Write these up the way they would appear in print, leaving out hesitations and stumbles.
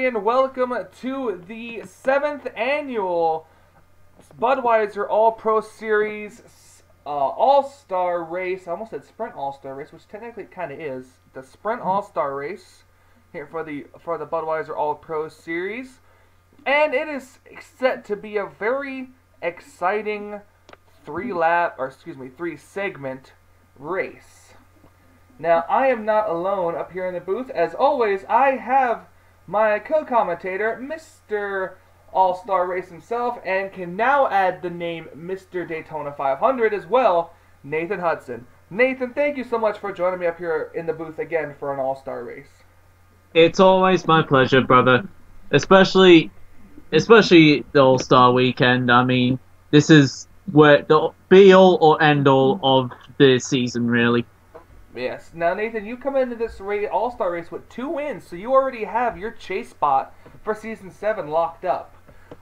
everybody, and welcome to the 7th annual Budweiser All-Pro Series All-Star Race. I almost said Sprint All-Star Race, which technically it kind of is. The Sprint All-Star Race here for the Budweiser All-Pro Series. And it is set to be a very exciting three-segment race. Now, I am not alone up here in the booth. As always, I have my co-commentator, Mr. All-Star Race himself, and can now add the name Mr. Daytona 500 as well, Nathan Hudson. Nathan, thank you so much for joining me up here in the booth again for an All-Star Race. It's always my pleasure, brother. Especially the All-Star Weekend. I mean, this is where the be-all or end-all of the season, really. Yes. Now, Nathan, you come into this All-Star Race with 2 wins, so you already have your chase spot for Season 7 locked up.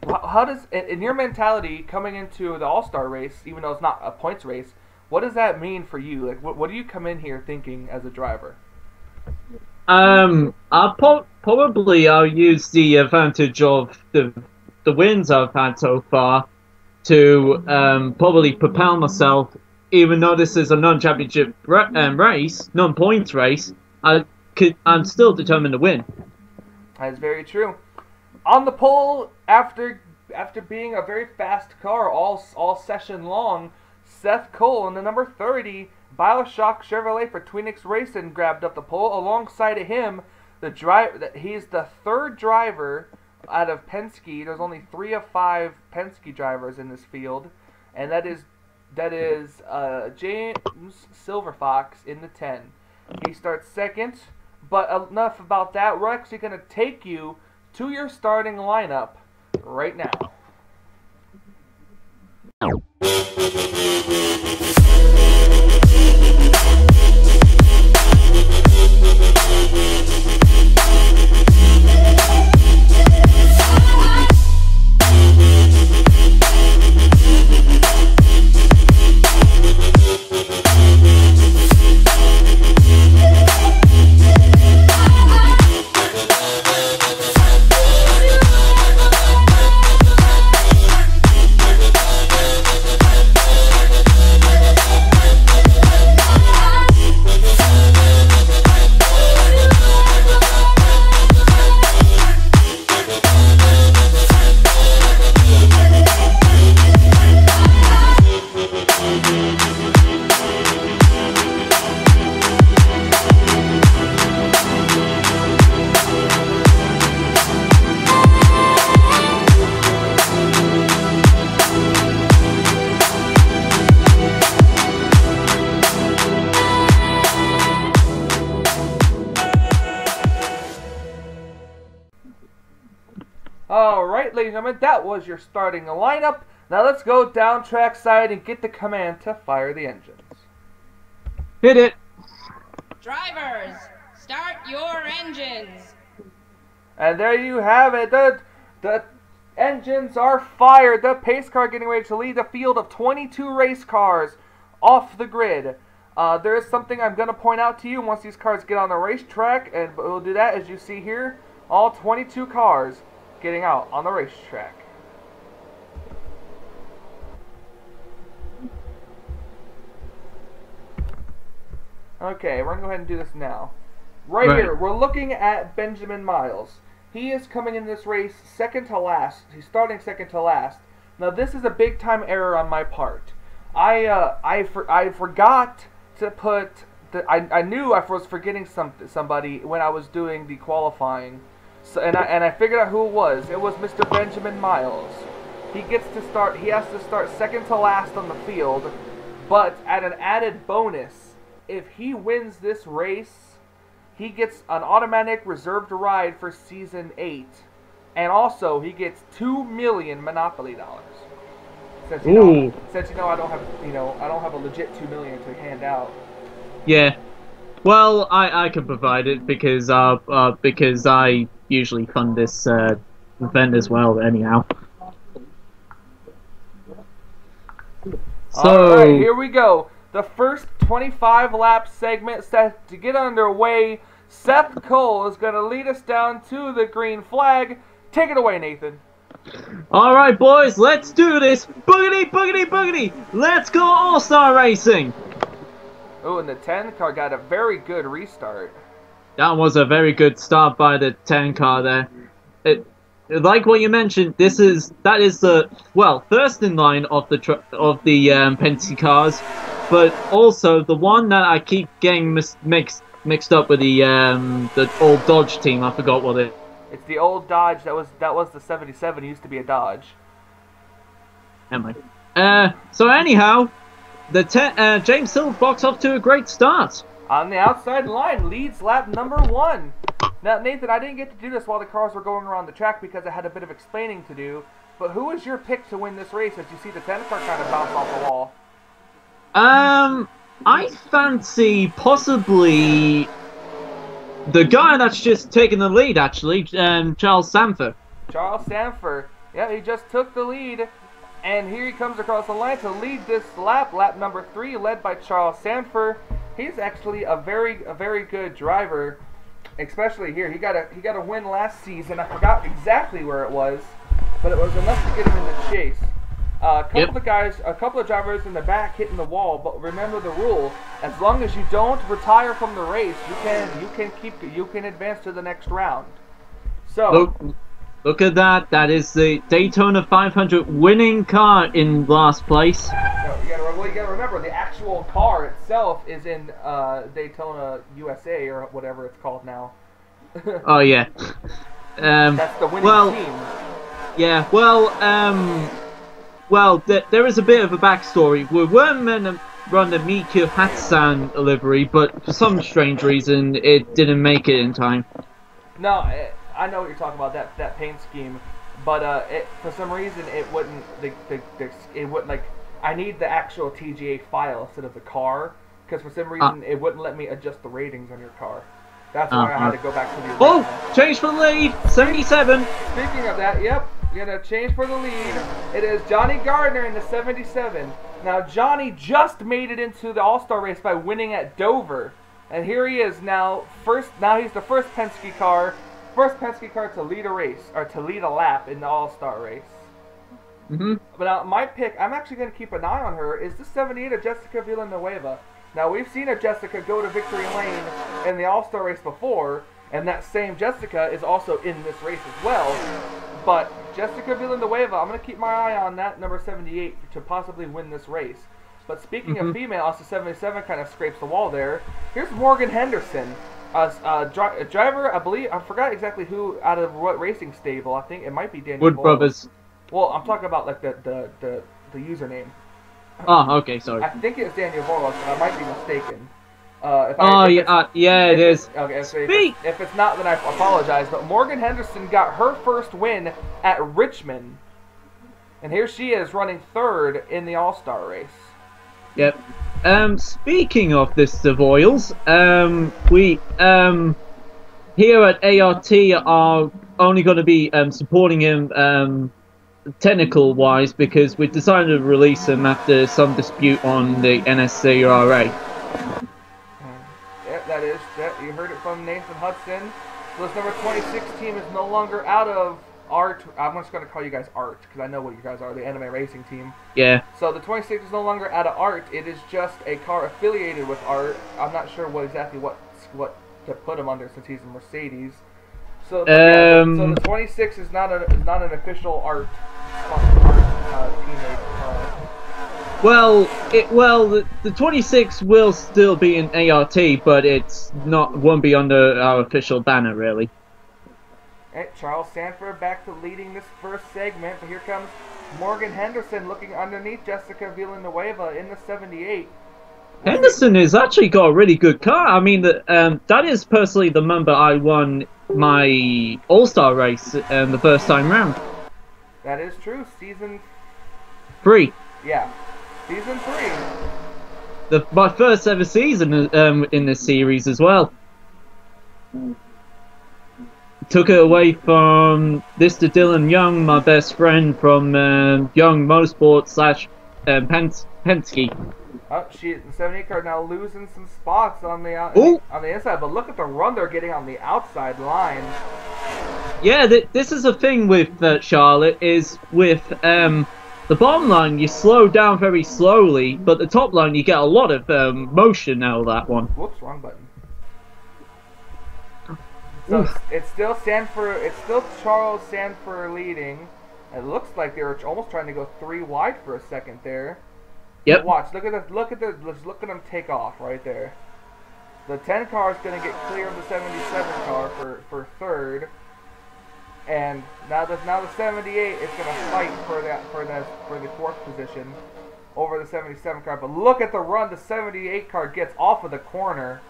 How does, in your mentality, coming into the All-Star Race, even though it's not a points race, what does that mean for you? Like, what do you come in here thinking as a driver? I'll use the advantage of the wins I've had so far to probably propel myself. Even though this is a non-championship race, non-points race, I'm still determined to win. That is very true. On the pole, after being a very fast car all session long, Seth Cole in the number 30 BioShock Chevrolet for Twinix Racing grabbed up the pole. Alongside of him, he's the 3rd driver out of Penske. There's only 3 of 5 Penske drivers in this field, and that is James Silverfox in the 10. He starts 2nd, but enough about that. We're actually going to take you to your starting lineup right now. Alright, ladies and gentlemen, that was your starting lineup. Now let's go down track side and get the command to fire the engines. Hit it! Drivers, start your engines! And there you have it. The engines are fired. The pace car getting ready to lead the field of 22 race cars off the grid. There is something I'm going to point out to you once these cars get on the racetrack, and we'll do that as you see here. All 22 cars getting out on the racetrack. Okay, we're going to go ahead and do this now. Right here, we're looking at Benjamin Miles. He is coming in this race second to last. He's starting second to last. Now, this is a big-time error on my part. I forgot to put... I knew I was forgetting somebody when I was doing the qualifying. So, and I figured out who it was. It was Mr. Benjamin Miles. He has to start second to last on the field, but at an added bonus, if he wins this race, he gets an automatic reserved ride for Season 8, and also he gets $2 million Monopoly dollars. Since you know I don't have a legit $2 million to hand out. Yeah. Well, I can provide it because I usually fund this event as well. Anyhow. So all right, here we go. The first 25 lap segment set to get underway. Seth Cole is going to lead us down to the green flag. Take it away, Nathan. All right, boys, let's do this. Boogity, boogity, boogity. Let's go All-Star Racing. Oh, and the 10 car got a very good restart. That was a very good start by the 10 car there. Like what you mentioned, that is the first in line of the Penske cars, but also the one that I keep getting mixed up with the old Dodge team. I forgot what it. It's the old Dodge. That was the 77. It used to be a Dodge. Anyway, so anyhow, the James Silverfox off to a great start. On the outside line, leads lap number 1. Now, Nathan, I didn't get to do this while the cars were going around the track because I had a bit of explaining to do. But who is your pick to win this race as you see the 10 car kind of bounce off the wall? I fancy possibly the guy that's just taken the lead, actually, Charles Sanford. Charles Sanford. Yeah, he just took the lead. And here he comes across the line to lead this lap number 3, led by Charles Sanford. He's actually a very good driver, especially here. He got a win last season. I forgot exactly where it was, but it was enough to get him in the chase. A couple of drivers in the back hitting the wall, but remember the rule: as long as you don't retire from the race, you can advance to the next round. So look at that. That is the Daytona 500 winning car in last place. No, you gotta remember, the actual car itself is in Daytona, USA, or whatever it's called now. Oh, yeah. That's the winning team. Yeah, there is a bit of a backstory. We weren't meant to run the Mika Hatsan livery, but for some strange reason, it didn't make it in time. No, I know what you're talking about, that paint scheme, but for some reason it wouldn't. It wouldn't, like, I need the actual TGA file instead of the car, because for some reason it wouldn't let me adjust the ratings on your car. That's why I had to go back to the original. Oh, change for the lead, 77. Speaking of that, yep, you're gonna change for the lead. It is Johnny Gardner in the 77. Now Johnny just made it into the All-Star race by winning at Dover, and here he is now. Now he's the first Penske car to lead a race, or to lead a lap in the All-Star race. But now, my pick, I'm actually going to keep an eye on her, is the 78 of Jessica Villanueva. Now, we've seen a Jessica go to victory lane in the All-Star race before, and that same Jessica is also in this race as well. But Jessica Villanueva, I'm going to keep my eye on that number 78 to possibly win this race. But speaking of female, also 77 kind of scrapes the wall there. Here's Morgan Henderson. A driver, I believe, I forgot exactly who out of what racing stable. I think it might be Daniel Wood Boyle. Brothers. Well, I'm talking about like the username. Oh, okay, sorry. I think it's Daniel Boyle, but I might be mistaken. Yeah, it is. Okay, if it's not, then I apologize. But Morgan Henderson got her first win at Richmond, and here she is running 3rd in the All-Star race. Yep. Speaking of this Savoyles, we here at ART are only going to be supporting him technical wise because we decided to release him after some dispute on the NNSCRA. Yeah, that is. You heard it from Nathan Hudson. So this number 26 team is no longer out of ART. I'm just going to call you guys ART because I know what you guys are, the anime racing team. Yeah. So the 26 is no longer out of ART. It is just a car affiliated with ART. I'm not sure what to put him under since he's a Mercedes. So the 26 is not an official ART teammate. The 26 will still be in ART, but won't be under our official banner really. And Charles Sanford back to leading this first segment, but here comes Morgan Henderson looking underneath Jessica Villanueva in the 78. Henderson has actually got a really good car. I mean, that is personally the number I won my All-Star race the first time round. That is true. Season 3. Yeah, season 3. My first ever season in this series as well. Took it away from Mr. Dylan Young, my best friend from Young Motorsport / Penske. Oh, the 78 car now losing some spots on the on the inside, but look at the run they're getting on the outside line. Yeah, this is a thing with Charlotte, is with the bottom line you slow down very slowly, but the top line you get a lot of motion out of that one. Whoops, wrong button. So it's still Charles Sanford leading. It looks like they were almost trying to go 3 wide for a second there. Yep. But watch, look at them take off right there. The 10 car is going to get clear of the 77 car for third, and now the 78 is going to fight for the fourth position over the 77 car. But look at the run the 78 car gets off of the corner.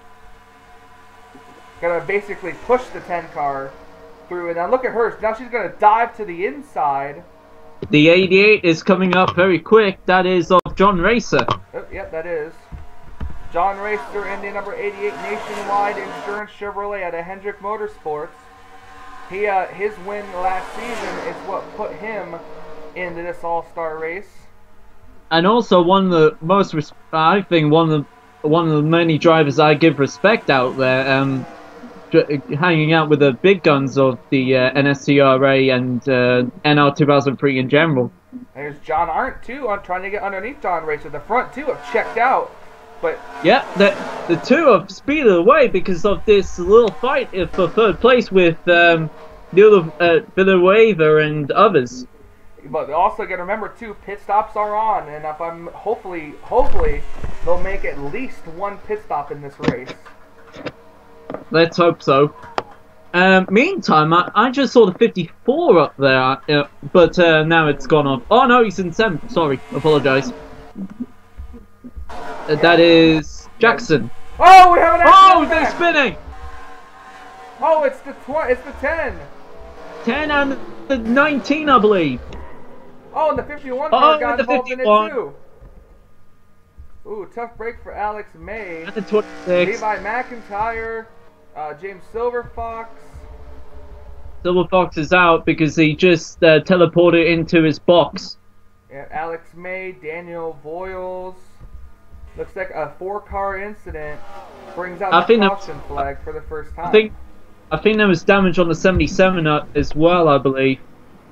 Gonna basically push the 10 car through, and now look at her. Now she's gonna dive to the inside. The 88 is coming up very quick. That is of John Racer. Oh, yep, that is John Racer in the number 88 Nationwide Insurance Chevrolet out of Hendrick Motorsports. His win last season is what put him into this All-Star race. And also one of the most, I think one of the many drivers I give respect out there. Hanging out with the big guns of the NNSCRA and NR 2003 in general. There's John Arndt too, trying to get underneath John Racer. The front two have checked out, but yeah, the two have speeded away because of this little fight for third place with Budweiser and others. But also got to remember too, pit stops are on, and if I'm hopefully they'll make at least one pit stop in this race. Let's hope so. Meantime, I just saw the 54 up there, but now it's gone off. Oh no, he's in 7th. Sorry, apologise. That is Jackson. Oh, we have an accident. Oh, they're spinning. Oh, it's the 10. 10 and the 19, I believe. Oh, and the 51 car got the involved 51. in it too. Ooh, tough break for Alex May. And the 26. Levi McIntyre, James Silverfox. Silverfox is out because he just teleported into his box. Yeah, Alex May, Daniel Voiles. Looks like a 4-car incident brings out the caution flag for the first time. I think there was damage on the 77 as well, I believe.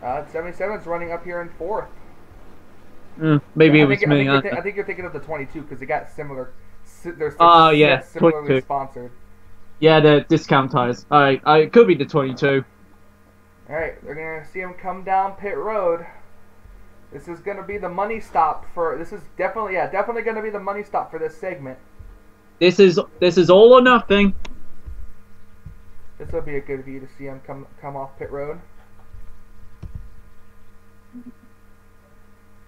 77's running up here in 4th. Maybe it was me. I think you're thinking of the 22 because they got similar. They're yeah, similarly 22. sponsored. Yeah, the discount tires. Alright, it could be the 22. Alright, we're gonna see him come down pit road. This is gonna be the money stop for. This is definitely gonna be the money stop for this segment. This is all or nothing. This will be a good view to see him come off pit road.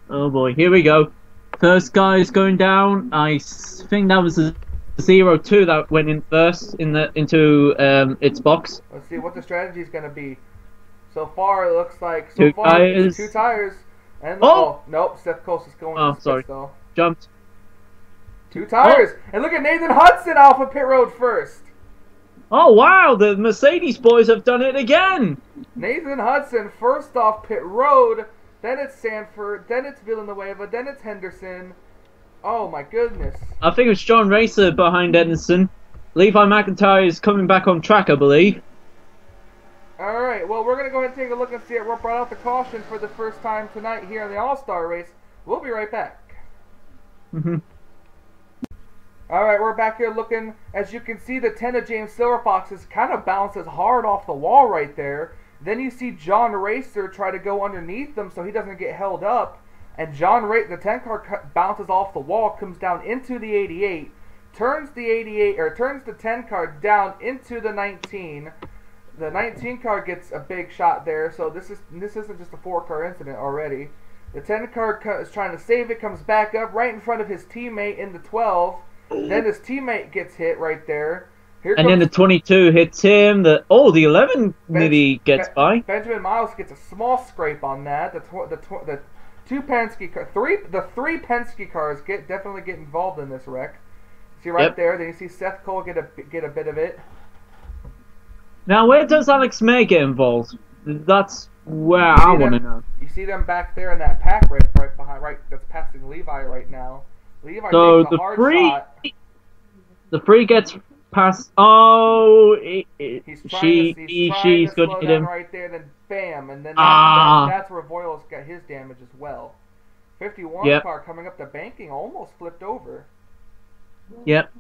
Oh boy, here we go. First guy is going down. I think that was a 02 that went in first into its box. Let's see what the strategy is going to be. So far, it looks like two tires. 2 tires. And nope, Seth Coast is going. Oh, sorry. Though. Jumped. 2 tires, and look at Nathan Hudson off of pit road first. Oh wow, the Mercedes boys have done it again. Nathan Hudson first off pit road. Then it's Sanford, then it's Villanueva, then it's Henderson. Oh my goodness. I think it's John Racer behind Edison. Levi McIntyre is coming back on track, I believe. Alright, well we're going to go ahead and take a look and see it. We're brought out the caution for the first time tonight here in the All-Star race. We'll be right back. Alright, we're back here looking. As you can see, the 10 of James Silverfox kind of bounces hard off the wall right there. Then you see John Racer try to go underneath them so he doesn't get held up. And the 10 car bounces off the wall, comes down into the 88, turns the 10 car down into the 19. The 19 car gets a big shot there, so this isn't just a 4-car incident already. The 10 car is trying to save it, comes back up right in front of his teammate in the 12. Then his teammate gets hit right there. And then the 22 hits him. The 11 nearly gets by. Benjamin Miles gets a small scrape on that. The 2 Penske cars, the 3 Penske cars definitely get involved in this wreck. See right there. Then you see Seth Cole get a bit of it. Now where does Alex May get involved? That's where I want to know. You see them back there in that pack right behind, that's passing Levi right now. Levi So takes a hard shot. the free gets past. Oh, He's trying she's to gonna slow hit down him. right there, then bam, and then Ah. that's where Voiles got his damage as well. 51 Yep. car coming up the banking almost flipped over. Yep.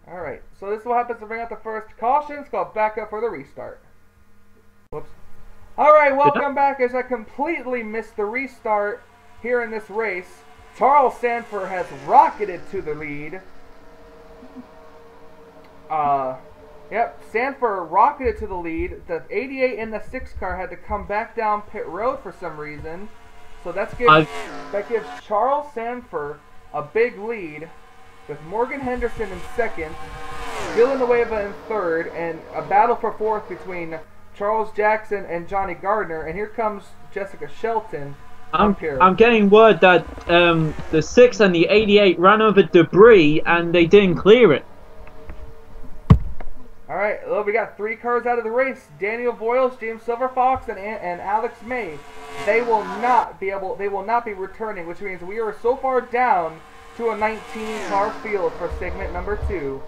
All right, so this is what happens to bring out the first caution. It's called back up for the restart. Whoops. All right, welcome back. As I completely missed the restart here in this race, Charles Sanford has rocketed to the lead. Yep, Sanford rocketed to the lead. The 88 and the 6 car had to come back down pit road for some reason. So that gives Charles Sanford a big lead, with Morgan Henderson in second, Villanueva in third, and a battle for fourth between Charles Jackson and Johnny Gardner. And here comes Jessica Shelton. I'm getting word that the 6 and the 88 ran over debris and they didn't clear it. All right, well, we got 3 cars out of the race: Daniel Voiles, James Silverfox, and Alex May. They will not be returning, which means we are so far down to a 19-car field for segment number 2.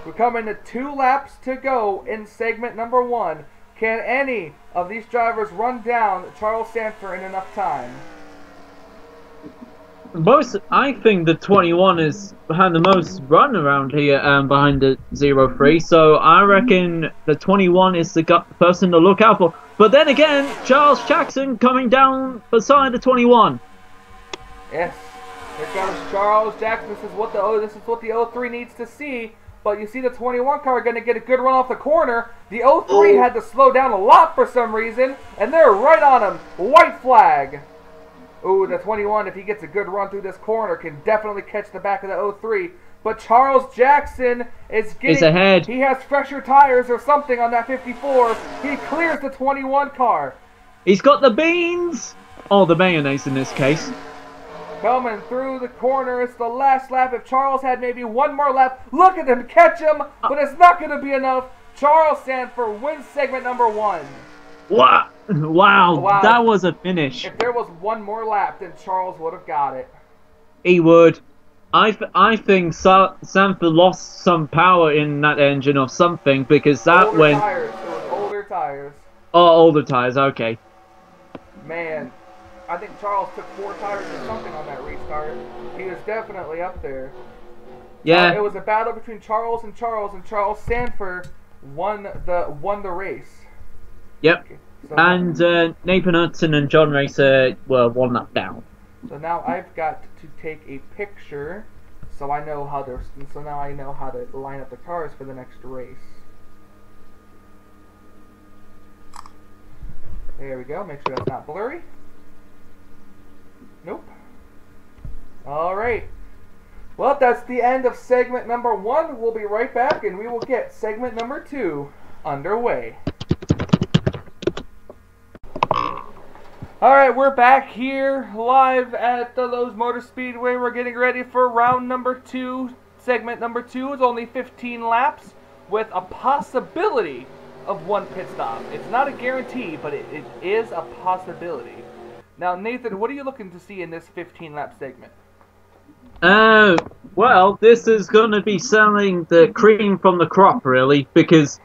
We're coming to 2 laps to go in segment number 1. Can any of these drivers run down Charles Sanford in enough time? I think the 21 had the most run around here behind the 03, so I reckon the 21 is the person to look out for. But then again, Charles Jackson coming down beside the 21. Yes, here comes Charles Jackson. This is what the 03 needs to see. But you see the 21 car going to get a good run off the corner. The 03 had to slow down a lot for some reason, and they're right on him. White flag. Ooh, the 21, if he gets a good run through this corner, can definitely catch the back of the 03. But Charles Jackson is ahead. He has fresher tires or something on that 54. He clears the 21 car. He's got the beans! Oh, the mayonnaise in this case. Coming through the corner, it's the last lap. If Charles had maybe one more lap, look at him catch him, but it's not going to be enough. Charles Sanford wins segment number 1. Wow, that was a finish. If there was one more lap, then Charles would have got it. He would. I think Sanford lost some power in that engine or something, because that went... Tires. It was older tires. Oh, older tires, okay. Man, I think Charles took 4 tires or something on that restart. He was definitely up there. Yeah. It was a battle between Charles, and Charles Sanford won the race. Yep. Okay, so and Nathan Hudson and John Racer were 1 lap down. So now I've got to take a picture, so I know how now I know how to line up the cars for the next race. There we go. Make sure that's not blurry. Nope. All right. Well, that's the end of segment number 1. We'll be right back, and we will get segment number 2 underway. Alright, we're back here live at the Lowe's Motor Speedway. We're getting ready for round number 2. Segment number 2 is only 15 laps with a possibility of 1 pit stop. It's not a guarantee, but it is a possibility. Now, Nathan, what are you looking to see in this 15-lap segment? Well, this is going to be selling the cream from the crop, really, because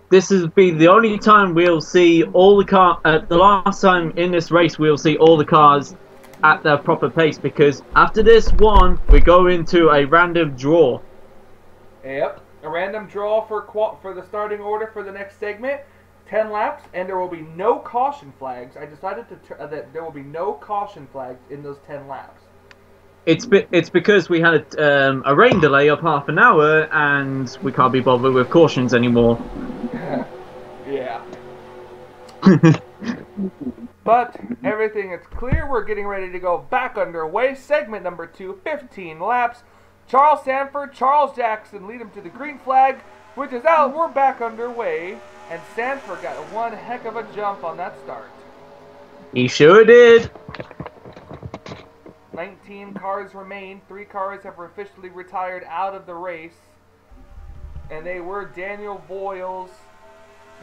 this will be the only time we'll see all the cars. The last time in this race, we'll see all the cars at their proper pace, because after this one, we go into a random draw. Yep, a random draw for the starting order for the next segment. 10 laps, and there will be no caution flags. I decided that there will be no caution flags in those 10 laps. It's because we had a rain delay of half an hour, and we can't be bothered with cautions anymore. Yeah. But everything is clear. We're getting ready to go back underway. Segment number 2, 15 laps. Charles Sanford, Charles Jackson lead him to the green flag, which is out. We're back underway, and Sanford got one heck of a jump on that start. He sure did. 19 cars remain. 3 cars have officially retired out of the race. And they were Daniel Voiles,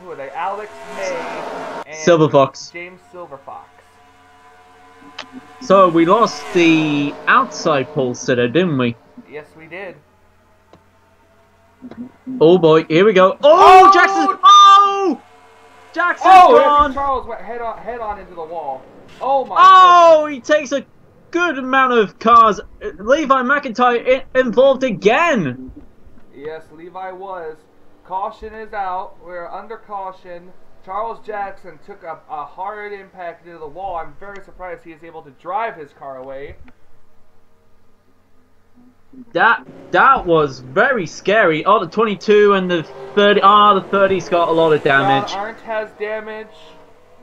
who are they? Alex May, and Silverfox. James Silverfox. So we lost the outside pole sitter, didn't we? Yes, we did. Oh boy, here we go. Oh, Jackson! Oh! Jackson's gone! Charles went head on into the wall. Oh my goodness. He takes a good amount of cars. Levi McIntyre involved again. Yes, Levi was. Caution is out. We're under caution. Charles Jackson took a hard impact into the wall. I'm very surprised he is able to drive his car away. That was very scary. Oh, the 22 and the 30. The 30's got a lot of damage. John Arndt has damage.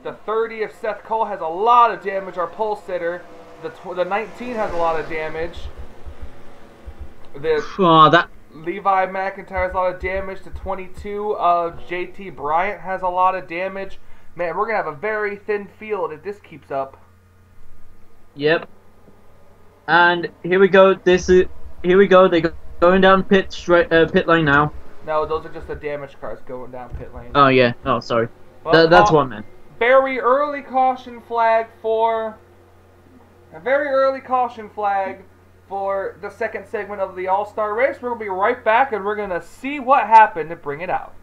The 30 of Seth Cole has a lot of damage. Our pole sitter. The 19 has a lot of damage. Levi McIntyre has a lot of damage. The 22 of JT Bryant has a lot of damage. Man, we're gonna have a very thin field if this keeps up. Yep. And here we go. Here we go. They're going down pit lane now. No, those are just the damaged cars going down pit lane. Oh yeah. Oh sorry. Well, that's one man. Very early caution flag for the second segment of the All-Star race. We're gonna be right back, and we're gonna see what happened to bring it out.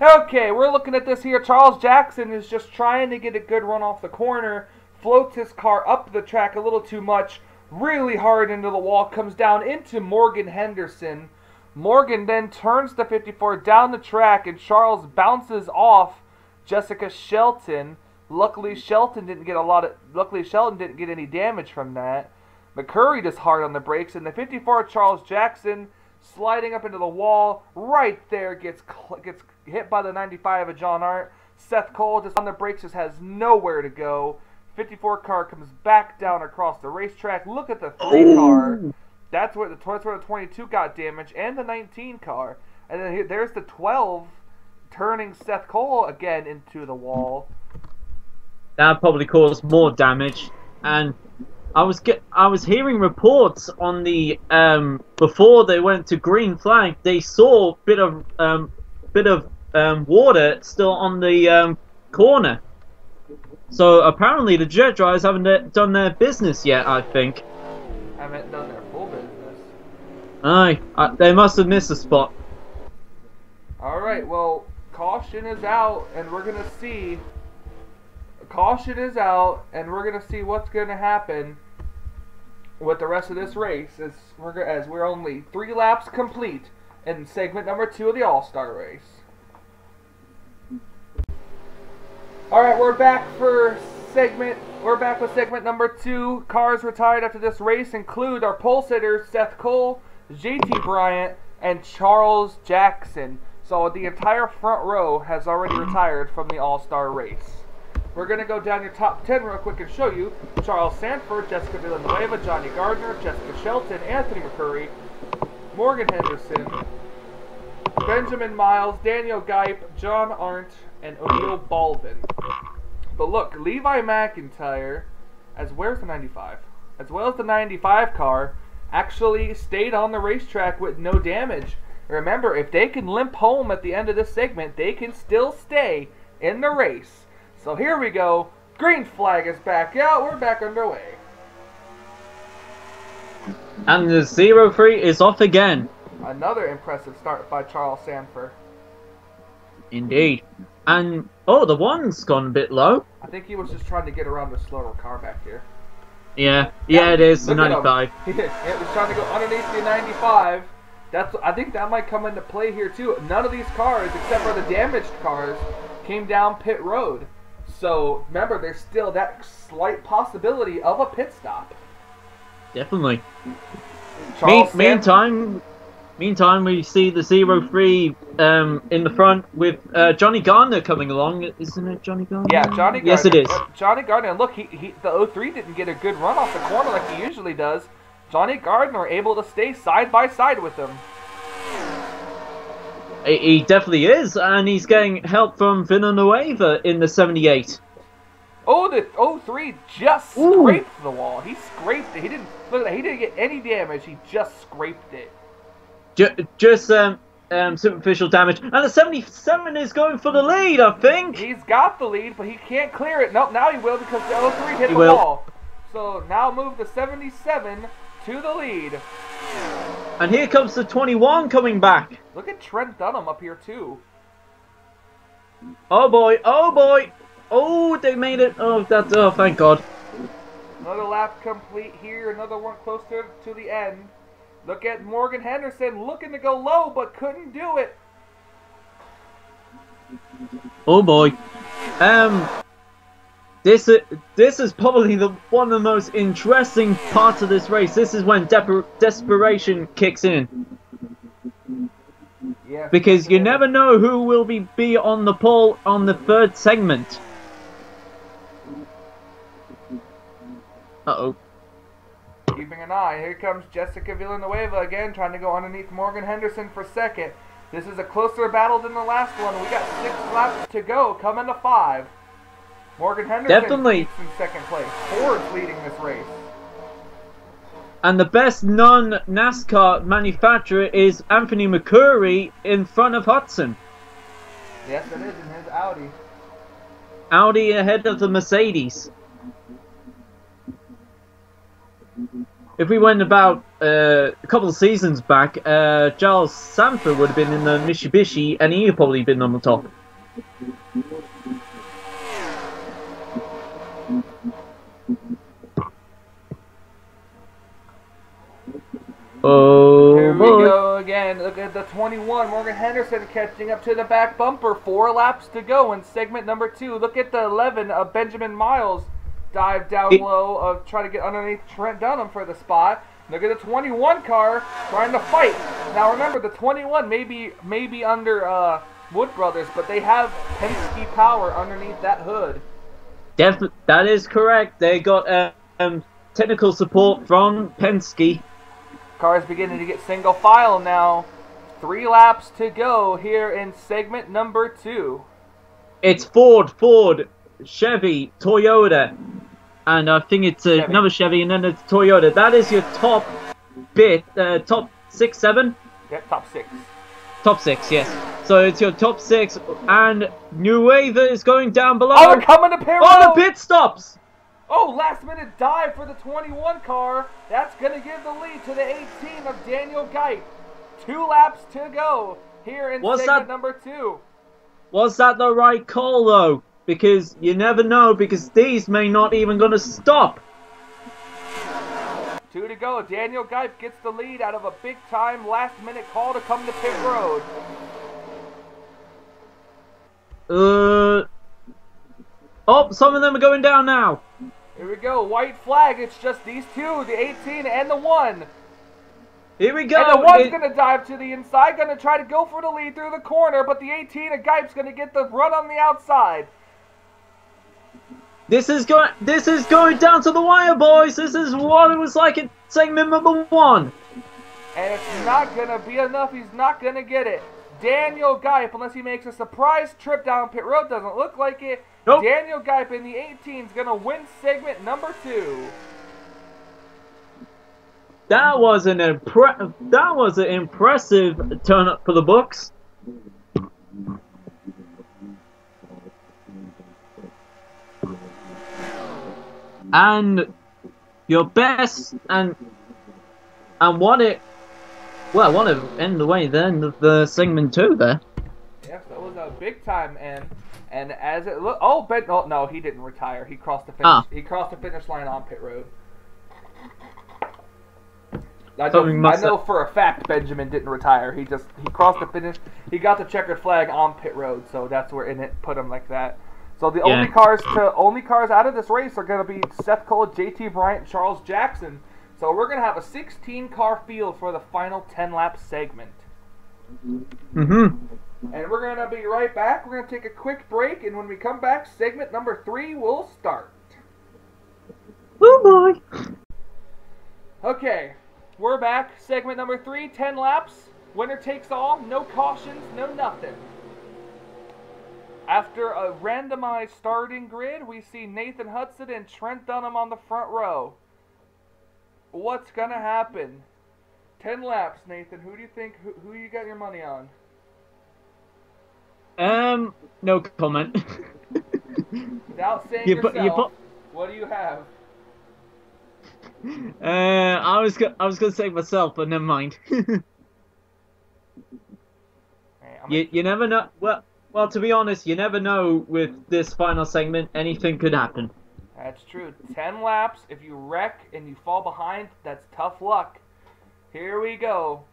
Okay, we're looking at this here. Charles Jackson is just trying to get a good run off the corner. Floats his car up the track a little too much. Really hard into the wall, comes down into Morgan Henderson. Morgan then turns the 54 down the track, and Charles bounces off Jessica Shelton. Luckily, Shelton didn't get any damage from that. McCurry just hard on the brakes, and the 54 Charles Jackson sliding up into the wall right there gets hit by the 95 of John Arndt. Seth Cole just on the brakes, just has nowhere to go. 54 car comes back down across the racetrack. Look at the 3 car. That's where the 22 got damaged, and the 19 car. And then there's the 12 turning Seth Cole again into the wall. That probably caused more damage. And I was hearing reports on the before they went to green flag, they saw a bit of water still on the corner. So apparently the jet drivers haven't done their business yet, I think. Haven't done their full business. Aye, they must have missed a spot. Alright, well, caution is out, and we're going to see... Caution is out, and we're going to see what's going to happen with the rest of this race, as we're only 3 laps complete in segment number 2 of the All-Star race. Alright, we're back with segment number 2. Cars retired after this race include our pole sitters Seth Cole, JT Bryant, and Charles Jackson. So the entire front row has already retired from the All-Star race. We're going to go down your top 10 real quick and show you Charles Sanford, Jessica Villanueva, Johnny Gardner, Jessica Shelton, Anthony McCurry, Morgan Henderson, Benjamin Miles, Daniel Geip, John Arndt, and O'Neill Baldwin. But look, Levi McIntyre, as well as the 95 car, actually stayed on the racetrack with no damage. Remember, if they can limp home at the end of this segment, they can still stay in the race. So here we go. Green flag is back out. We're back underway. And the 0-3 is off again. Another impressive start by Charles Sanford. Indeed. And, oh, the 1's gone a bit low. I think he was just trying to get around the slower car back here. Yeah, it is, the 95. It was trying to go underneath the 95. I think that might come into play here, too. None of these cars, except for the damaged cars, came down pit road. So, remember, there's still that slight possibility of a pit stop. Definitely. Meantime, we see the 0-3 in the front with Johnny Gardner coming along. Isn't it Johnny Gardner? Yeah, Johnny Gardner. Yes, it is. Johnny Gardner. Look, the 03 didn't get a good run off the corner like he usually does. Johnny Gardner able to stay side by side with him. He definitely is, and he's getting help from Villanueva in the 78. Oh, the 03 just scraped the wall. He scraped it. He didn't get any damage. He just scraped it. superficial damage. And the 77 is going for the lead, I think. He's got the lead, but he can't clear it. Nope, now he will because the L3 hit the will. wall. So now move the 77 to the lead. And here comes the 21 coming back. Look at Trent Dunham up here too. Oh boy, oh boy. Oh, they made it. Oh, thank God. Another lap complete here, another one closer to the end. Look at Morgan Henderson looking to go low, but couldn't do it. Oh boy. This is probably one of the most interesting parts of this race. This is when desperation kicks in. Yes, because you never know who will be on the pole on the third segment. Uh-oh. Keeping an eye. Here comes Jessica Villanueva again, trying to go underneath Morgan Henderson for second. This is a closer battle than the last one. We got 6 laps to go, coming to 5. Morgan Henderson definitely keeps in second place. Ford's leading this race. And the best non-NASCAR manufacturer is Anthony McCurry in front of Hudson. Yes, it is in his Audi. Audi ahead of the Mercedes. If we went about a couple of seasons back, Giles Sanford would have been in the Mitsubishi, and he'd probably been on the top. Oh, here we boy. go again. Look at the 21. Morgan Henderson catching up to the back bumper. 4 laps to go in segment number 2. Look at the 11 of Benjamin Miles. Dive down low of trying to get underneath Trent Dunham for the spot. Look at the 21 car trying to fight. Now remember, the 21 may be under Wood Brothers, but they have Penske power underneath that hood. That is correct. They got technical support from Penske. Cars beginning to get single file now. 3 laps to go here in segment number 2. It's Ford, Chevy, Toyota, and I think it's another Chevy, and then it's Toyota. That is your top 6, 7? Yep, top 6. Top 6, yes. So it's your top 6, and Nueva is going down below. Oh, they're coming to pit road! Oh, the pit stops! Oh, last minute dive for the 21 car. That's going to give the lead to the 18 of Daniel Geip. 2 laps to go here in segment number 2. Was that the right call, though? Because you never know, because these may not even going to stop. 2 to go. Daniel Geip gets the lead out of a big-time last-minute call to come to pit road. Oh, some of them are going down now. Here we go. White flag. It's just these 2, the 18 and the 1. Here we go. And the 1's going to dive to the inside, going to try to go for the lead through the corner, but the 18 of Geip's going to get the run on the outside. This is going down to the wire, boys. This is what it was like in segment number 1. And it's not going to be enough. He's not going to get it. Daniel Geip, unless he makes a surprise trip down pit road, doesn't look like it. Nope. Daniel Geip in the 18 is going to win segment number 2. That was an impressive turn up for the books. And your best and what it want to end the way then of the segment 2 there. Yes, that was a big time and as it look no, he didn't retire. He crossed the finish. He crossed the finish line on pit road. I know for a fact Benjamin didn't retire. He crossed the finish. He got the checkered flag on pit road, so that's where it put him like that. So the only cars out of this race are going to be Seth Cole, JT Bryant, Charles Jackson. So we're going to have a 16-car field for the final 10-lap segment. Mm-hmm. And we're going to be right back. We're going to take a quick break, and when we come back, segment number 3 will start. Oh boy. Okay, we're back. Segment number 3, 10 laps. Winner takes all. No cautions, no nothing. After a randomized starting grid, we see Nathan Hudson and Trent Dunham on the front row. What's going to happen? 10 laps, Nathan. Who do you think? Who you got your money on? No comment. Without saying yourself, what do you have? I was gonna say myself, but never mind. You never know. Well, to be honest, you never know with this final segment. Anything could happen. That's true. 10 laps. If you wreck and you fall behind, that's tough luck. Here we go.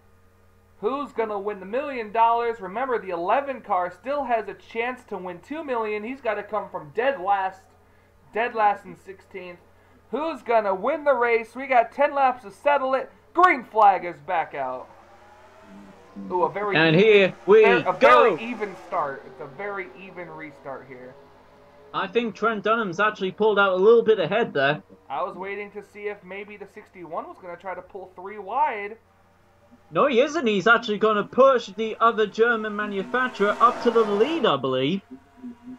Who's gonna win the $1 million? Remember, the 11 car still has a chance to win $2 million. He's got to come from dead last in 16th. Who's gonna win the race? We got 10 laps to settle it. Green flag is back out. Ooh, a very here we go. Very even start. It's a very even restart here. I think Trent Dunham's actually pulled out a little bit ahead there. I was waiting to see if maybe the 61 was going to try to pull 3 wide. No, he isn't. He's actually going to push the other German manufacturer up to the lead, I believe.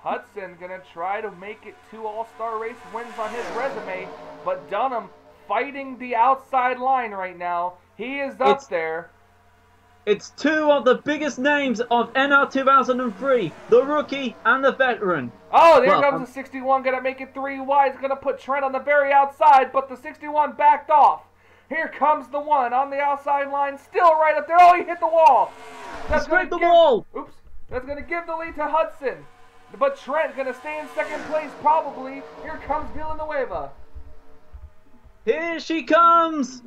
Hudson going to try to make it 2 All-Star race wins on his resume, but Dunham fighting the outside line right now. He is up there. It's 2 of the biggest names of NR 2003, the rookie and the veteran. Oh, there comes the 61, going to make it 3 wide. It's going to put Trent on the very outside, but the 61 backed off. Here comes the 1 on the outside line, still right up there. Oh, he hit the wall. That's the wall. Oops. That's going to give the lead to Hudson. But Trent's going to stay in second place, probably. Here comes Villanueva. Here she comes.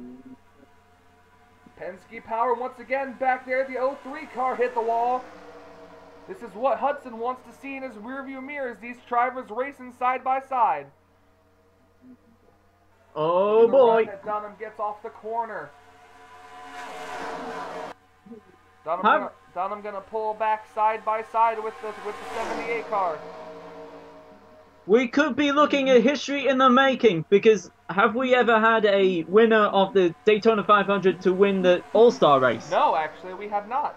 Penske Power once again back there. The 03 car hit the wall. This is what Hudson wants to see in his rearview mirrors. These drivers racing side by side. Oh boy! That Dunham gets off the corner. Dunham gonna pull back side by side with the 78 car. We could be looking at history in the making, because have we ever had a winner of the Daytona 500 to win the All-Star race? No, actually, we have not.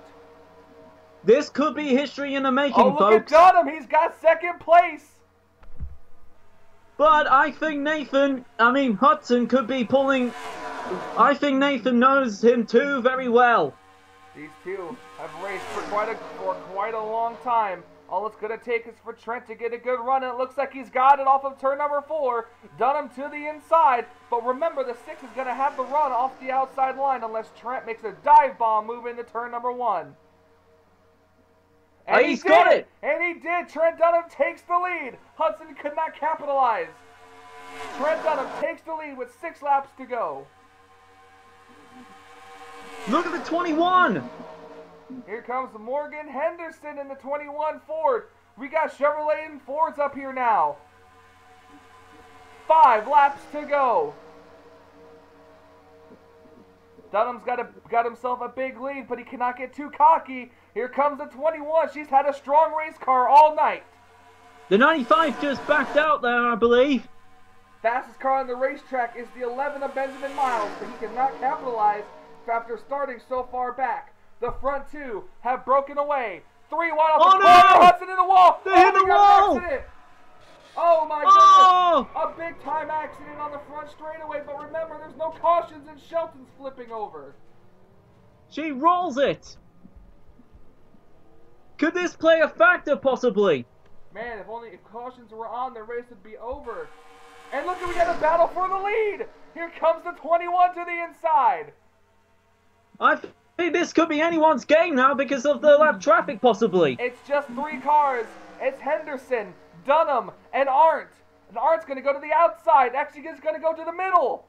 This could be history in the making, folks. Oh, look at Dunham! He's got second place! But I think Hudson could be pulling... I think Nathan knows him too very well. These two have raced for quite a long time. All it's going to take is for Trent to get a good run, and it looks like he's got it off of turn number 4. Dunham to the inside, but remember the 6 is going to have the run off the outside line unless Trent makes a dive bomb move into turn number 1. And he's got it! And he did! Trent Dunham takes the lead! Hudson could not capitalize. Trent Dunham takes the lead with 6 laps to go. Look at the 21! Here comes Morgan Henderson in the 21 Ford. We got Chevrolet and Fords up here now. 5 laps to go. Dunham's got himself a big lead, but he cannot get too cocky. Here comes the 21. She's had a strong race car all night. The 95 just backed out there, I believe. Fastest car on the racetrack is the 11 of Benjamin Miles, but he cannot capitalize after starting so far back. The front 2 have broken away. 3 wide off the corner. Hudson in the wall. They hit the wall. Accident. Oh my goodness. A big time accident on the front straightaway, but remember there's no cautions and Shelton's flipping over. She rolls it. Could this play a factor possibly? Man, if cautions were on, the race would be over. And look, we got a battle for the lead. Here comes the 21 to the inside. I think this could be anyone's game now because of the lap traffic, possibly. It's just 3 cars. It's Henderson, Dunham, and Arndt. And Arndt's going to go to the outside. Actually, he's going to go to the middle.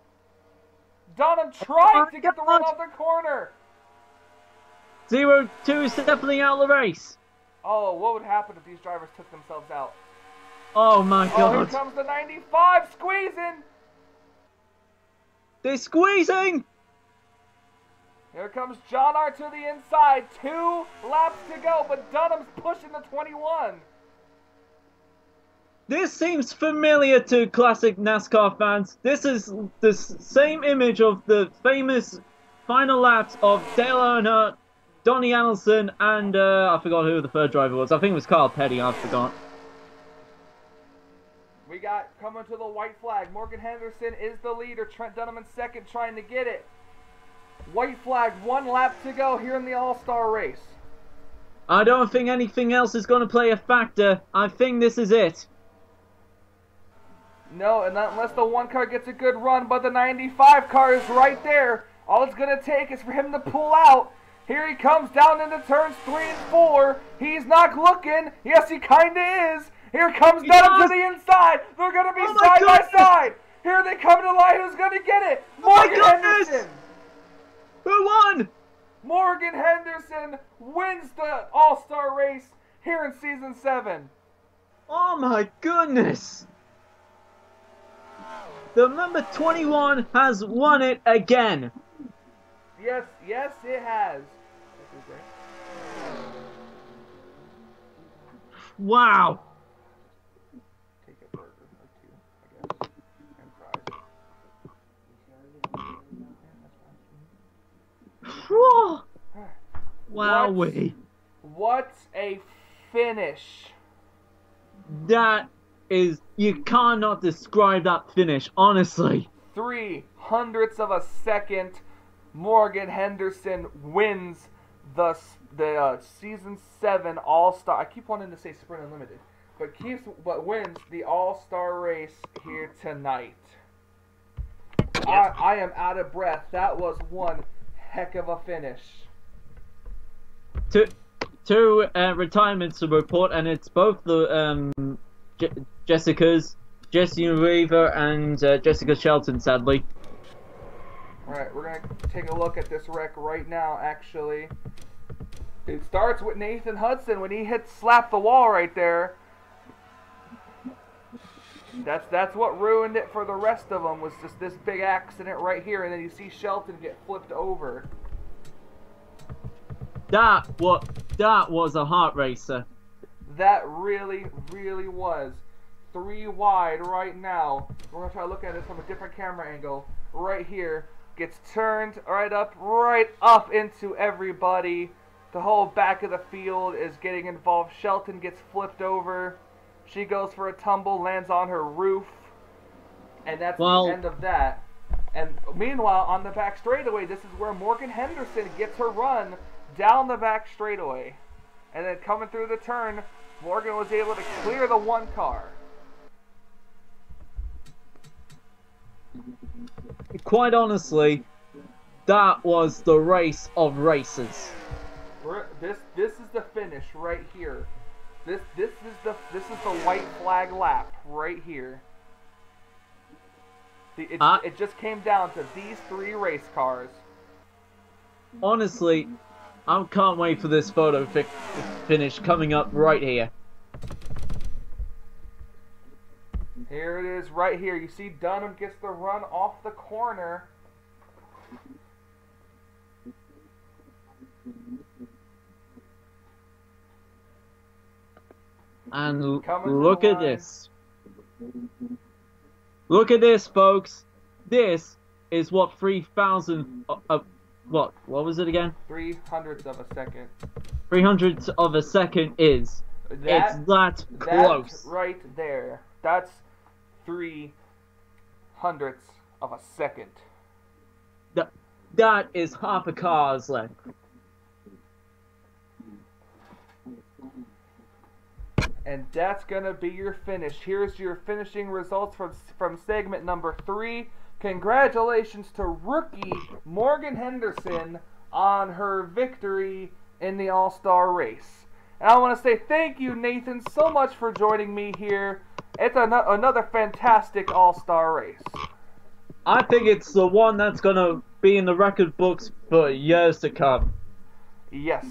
Dunham trying to get the run off the corner. 02 is definitely out of the race. Oh, what would happen if these drivers took themselves out? Oh my god. Oh, here comes the 95 squeezing. They're squeezing. Here comes John R. to the inside. 2 laps to go, but Dunham's pushing the 21. This seems familiar to classic NASCAR fans. This is the same image of the famous final laps of Dale Earnhardt, Donnie Allison, and I forgot who the third driver was. I think it was Carl Petty, I forgot. We got coming to the white flag. Morgan Henderson is the leader. Trent Dunham in second trying to get it. White flag, 1 lap to go here in the All-Star race. I don't think anything else is going to play a factor. I think this is it. No, and unless the 1 car gets a good run, but the 95 car is right there. All it's going to take is for him to pull out. Here he comes down into turns 3 and 4. He's not looking. Yes, he kind of is. Here comes down to the inside. They're going to be side by side. Here they come to the line. Who's going to get it? Morgan Henderson. Who won? Morgan Henderson wins the All-Star race here in Season 7. Oh my goodness. The number 21 has won it again. Yes, it has. Wow. Take a burger or 2, I guess, and fries. Wowee. What a finish. That is, you cannot describe that finish, honestly. 0.03 of a second. Morgan Henderson wins the Season 7 All-Star. I keep wanting to say Sprint Unlimited, but wins the All-Star race here tonight. I am out of breath. That was one heck of a finish. Two retirements to report, and it's both the Jessica's, Jessie Weaver and Jessica Shelton, sadly. Alright, we're going to take a look at this wreck right now, actually. It starts with Nathan Hudson when he slapped the wall right there. That's what ruined it for the rest of them, was just this big accident right here, and then you see Shelton get flipped over. That was a heart racer. That really, really was. 3 wide right now. We're going to try to look at this from a different camera angle. Right here. Gets turned right up into everybody. The whole back of the field is getting involved. Shelton gets flipped over. She goes for a tumble, lands on her roof. And that's the end of that. And meanwhile, on the back straightaway, this is where Morgan Henderson gets her run down the back straightaway. And then coming through the turn, Morgan was able to clear the 1 car. Quite honestly, that was the race of races. This is the finish right here. This is the white flag lap right here. It just came down to these 3 race cars. Honestly, I can't wait for this photo finish coming up right here. Here it is right here. You see Dunham gets the run off the corner. And look at this. Look at this, folks. This is what 3,000... what was it again? 0.03 of a second. 0.03 of a second is. It's that close. That's right there. That's 0.03 of a second. That is half a car's length. And that's going to be your finish. Here's your finishing results from segment number 3. Congratulations to rookie Morgan Henderson on her victory in the All-Star race. And I want to say thank you, Nathan, so much for joining me here. It's another fantastic All-Star race. I think it's the one that's going to be in the record books for years to come. Yes.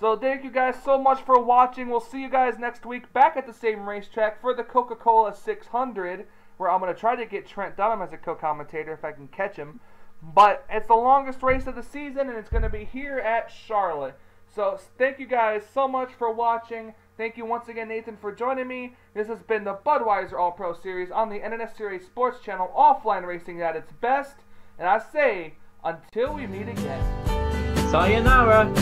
So thank you guys so much for watching. We'll see you guys next week back at the same racetrack for the Coca-Cola 600, where I'm going to try to get Trent Dunham as a co-commentator if I can catch him. But it's the longest race of the season, and it's going to be here at Charlotte. So thank you guys so much for watching. Thank you once again, Nathan, for joining me. This has been the Budweiser All-Pro Series on the NNSCRA Sports Channel, offline racing at its best. And I say, until we meet again. Sayonara.